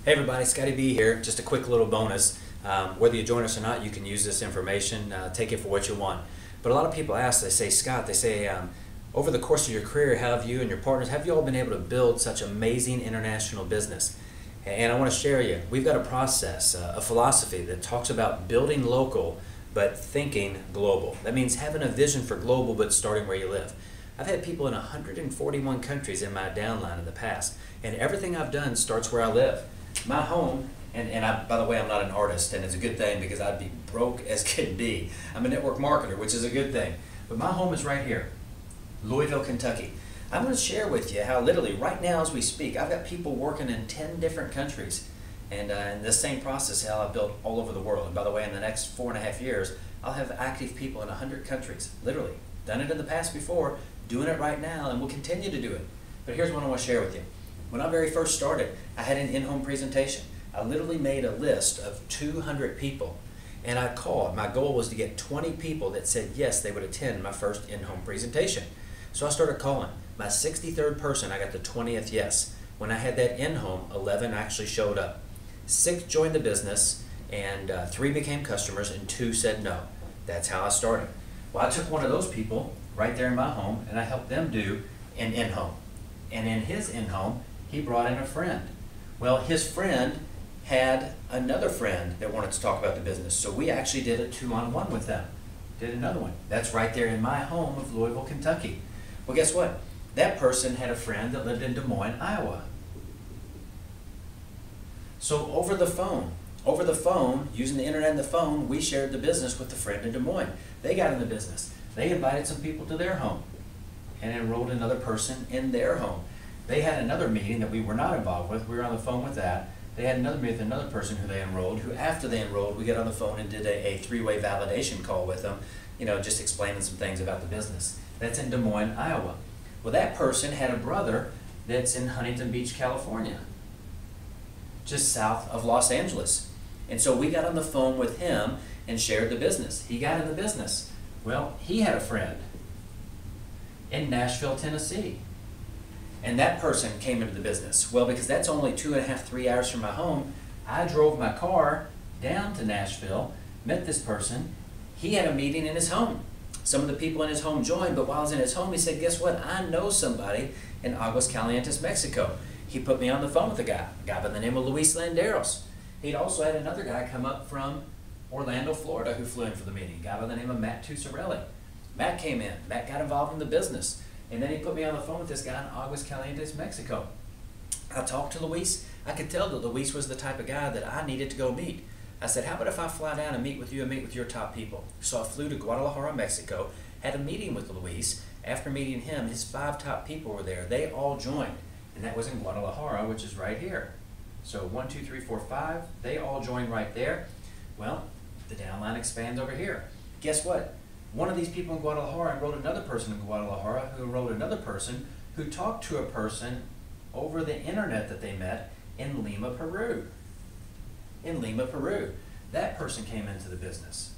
Hey everybody, Scotty B here. Just a quick little bonus. Whether you join us or not, you can use this information, take it for what you want. But a lot of people ask, they say, Scott, over the course of your career, how have you and your partners, have you all been able to build such amazing international business? And I want to share you, we've got a process, a philosophy that talks about building local, but thinking global. That means having a vision for global, but starting where you live. I've had people in 141 countries in my downline in the past, and everything I've done starts where I live. My home, by the way, I'm not an artist, and it's a good thing because I'd be broke as can be. I'm a network marketer, which is a good thing. But my home is right here, Louisville, Kentucky. I'm going to share with you how literally right now as we speak, I've got people working in 10 different countries. And in the same process, how I've built all over the world. And by the way, in the next 4.5 years, I'll have active people in 100 countries, literally. Done it in the past before, doing it right now, and we'll continue to do it. But here's what I want to share with you. When I very first started, I had an in-home presentation. I literally made a list of 200 people, and I called. My goal was to get 20 people that said yes, they would attend my first in-home presentation. So I started calling. My 63rd person, I got the 20th yes. When I had that in-home, 11 actually showed up. 6 joined the business, and 3 became customers, and 2 said no. That's how I started. Well, I took one of those people right there in my home, and I helped them do an in-home. And in his in-home, he brought in a friend. Well, his friend had another friend that wanted to talk about the business, so we actually did a 2-on-1 with them. Did another one. That's right there in my home of Louisville, Kentucky. Well, guess what? That person had a friend that lived in Des Moines, Iowa. So over the phone, using the internet and the phone, we shared the business with the friend in Des Moines. They got in the business. They invited some people to their home and enrolled another person in their home. They had another meeting that we were not involved with. We were on the phone with that. They had another meeting with another person who they enrolled, who after they enrolled, we got on the phone and did a 3-way validation call with them, just explaining some things about the business. That's in Des Moines, Iowa. Well, that person had a brother that's in Huntington Beach, California, just south of Los Angeles. And so we got on the phone with him and shared the business. He got in the business. Well, he had a friend in Nashville, Tennessee. And that person came into the business. Well, because that's only 2.5, 3 hours from my home, I drove my car down to Nashville, met this person. He had a meeting in his home. Some of the people in his home joined, but while I was in his home, he said, guess what? I know somebody in Aguascalientes, Mexico. He put me on the phone with a guy by the name of Luis Landeros. He'd also had another guy come up from Orlando, Florida, who flew in for the meeting, a guy by the name of Matt Tucciarelli. Matt came in. Matt got involved in the business. And then he put me on the phone with this guy in Aguascalientes, Mexico. I talked to Luis. I could tell that Luis was the type of guy that I needed to go meet. I said, how about if I fly down and meet with you and meet with your top people? So I flew to Guadalajara, Mexico, had a meeting with Luis. After meeting him, his 5 top people were there. They all joined. And that was in Guadalajara, which is right here. So 1, 2, 3, 4, 5, they all joined right there. Well, the downline expands over here. Guess what? One of these people in Guadalajara enrolled another person in Guadalajara who enrolled another person who talked to a person over the internet that they met in Lima, Peru. In Lima, Peru. That person came into the business.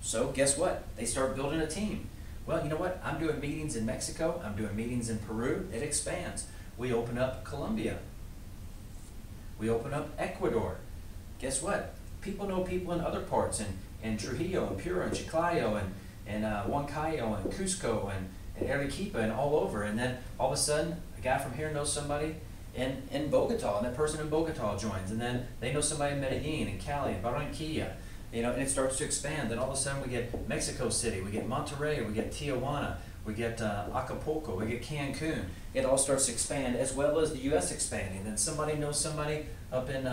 So guess what? They start building a team. Well, you know what? I'm doing meetings in Mexico. I'm doing meetings in Peru. It expands. We open up Colombia. We open up Ecuador. Guess what? People know people in other parts, in Trujillo, and Piura, and Chiclayo, and Huancayo, and Cusco, and Arequipa, and all over. And then all of a sudden, a guy from here knows somebody in Bogota, and that person in Bogota joins. And then they know somebody in Medellin, and Cali, and Barranquilla. And it starts to expand. Then all of a sudden we get Mexico City, we get Monterrey, we get Tijuana, we get Acapulco, we get Cancun. It all starts to expand, as well as the U.S. expanding. Then somebody knows somebody up in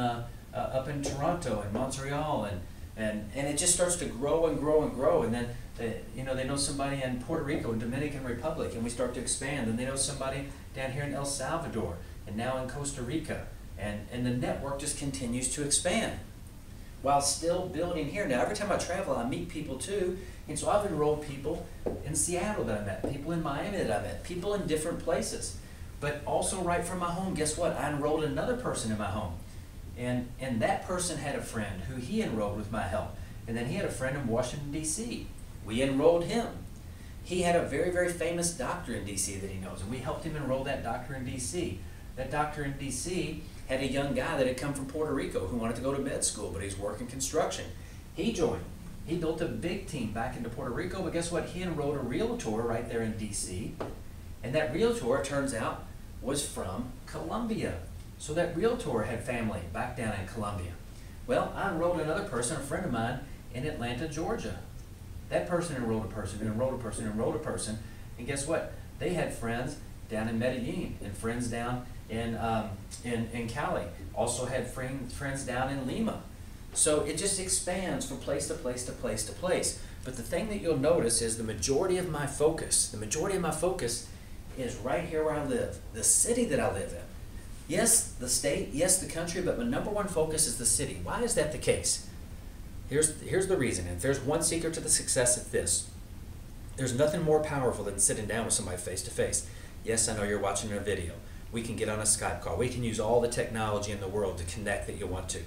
Toronto and Montreal, and it just starts to grow and grow and grow. And then they know somebody in Puerto Rico and Dominican Republic, and we start to expand. And they know somebody down here in El Salvador, and now in Costa Rica, and the network just continues to expand while still building here. Now, every time I travel, I meet people too, and so I've enrolled people in Seattle that I met, people in Miami that I met, people in different places. But also right from my home, guess what? I enrolled another person in my home, and that person had a friend who he enrolled with my help, and then he had a friend in Washington, D.C. We enrolled him. He had a very, very famous doctor in D.C. that he knows, and we helped him enroll that doctor in D.C. That doctor in DC had a young guy that had come from Puerto Rico who wanted to go to med school, but he's working construction. He joined. He built a big team back into Puerto Rico, but guess what? He enrolled a realtor right there in DC, and that realtor, it turns out, was from Colombia. So that realtor had family back down in Colombia. Well, I enrolled another person, a friend of mine, in Atlanta, Georgia. That person enrolled a person, enrolled a person, enrolled a person, and guess what? They had friends down in Medellin and friends down in Cali. Also had friends down in Lima. So it just expands from place to place to place to place. But the thing that you'll notice is the majority of my focus is right here where I live, the city that I live in. Yes, the state, yes, the country, but my number one focus is the city. Why is that the case? Here's the reason. If there's one secret to the success, it's this. There's nothing more powerful than sitting down with somebody face to face. Yes, I know you're watching a video. We can get on a Skype call. We can use all the technology in the world to connect that you want to.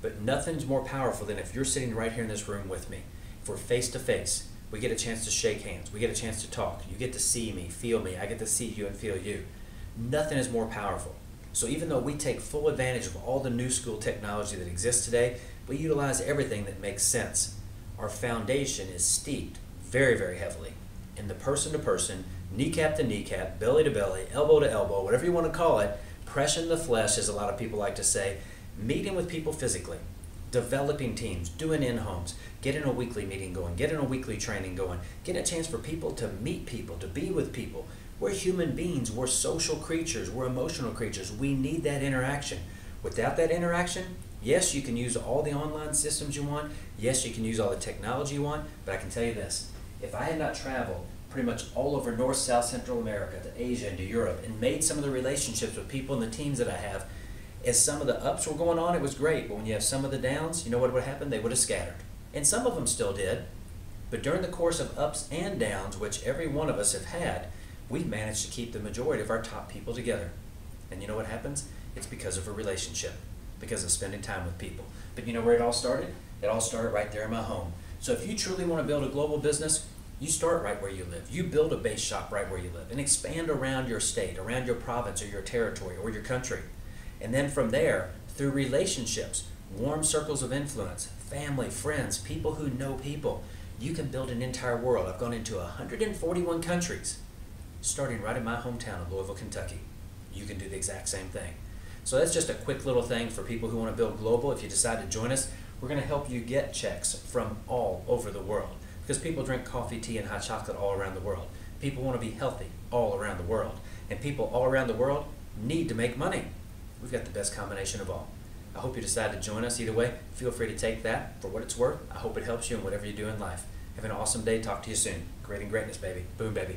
But nothing's more powerful than if you're sitting right here in this room with me. If we're face to face, we get a chance to shake hands. We get a chance to talk. You get to see me, feel me. I get to see you and feel you. Nothing is more powerful. So even though we take full advantage of all the new school technology that exists today, we utilize everything that makes sense. Our foundation is steeped very, very heavily in the person-to-person, kneecap to kneecap, belly to belly, elbow to elbow, whatever you want to call it, press in the flesh, as a lot of people like to say, meeting with people physically, developing teams, doing in-homes, getting a weekly meeting going, getting a weekly training going, getting a chance for people to meet people, to be with people. We're human beings, we're social creatures, we're emotional creatures. We need that interaction. Without that interaction, yes, you can use all the online systems you want, yes, you can use all the technology you want, but I can tell you this, if I had not traveled pretty much all over North, South, Central America, to Asia, and to Europe, and made some of the relationships with people and the teams that I have, as some of the ups were going on, it was great, but when you have some of the downs, you know what would happen? They would have scattered. And some of them still did, but during the course of ups and downs, which every one of us have had, we've managed to keep the majority of our top people together. And you know what happens? It's because of a relationship, because of spending time with people. But you know where it all started? It all started right there in my home. So if you truly want to build a global business, you start right where you live. You build a base shop right where you live and expand around your state, around your province or your territory or your country. And then from there, through relationships, warm circles of influence, family, friends, people who know people, you can build an entire world. I've gone into 141 countries, starting right in my hometown of Louisville, Kentucky. You can do the exact same thing. So that's just a quick little thing for people who want to build global. If you decide to join us, we're going to help you get checks from all over the world. Because people drink coffee, tea, and hot chocolate all around the world. People want to be healthy all around the world. And people all around the world need to make money. We've got the best combination of all. I hope you decide to join us. Either way, feel free to take that for what it's worth. I hope it helps you in whatever you do in life. Have an awesome day. Talk to you soon. Creating greatness, baby. Boom, baby.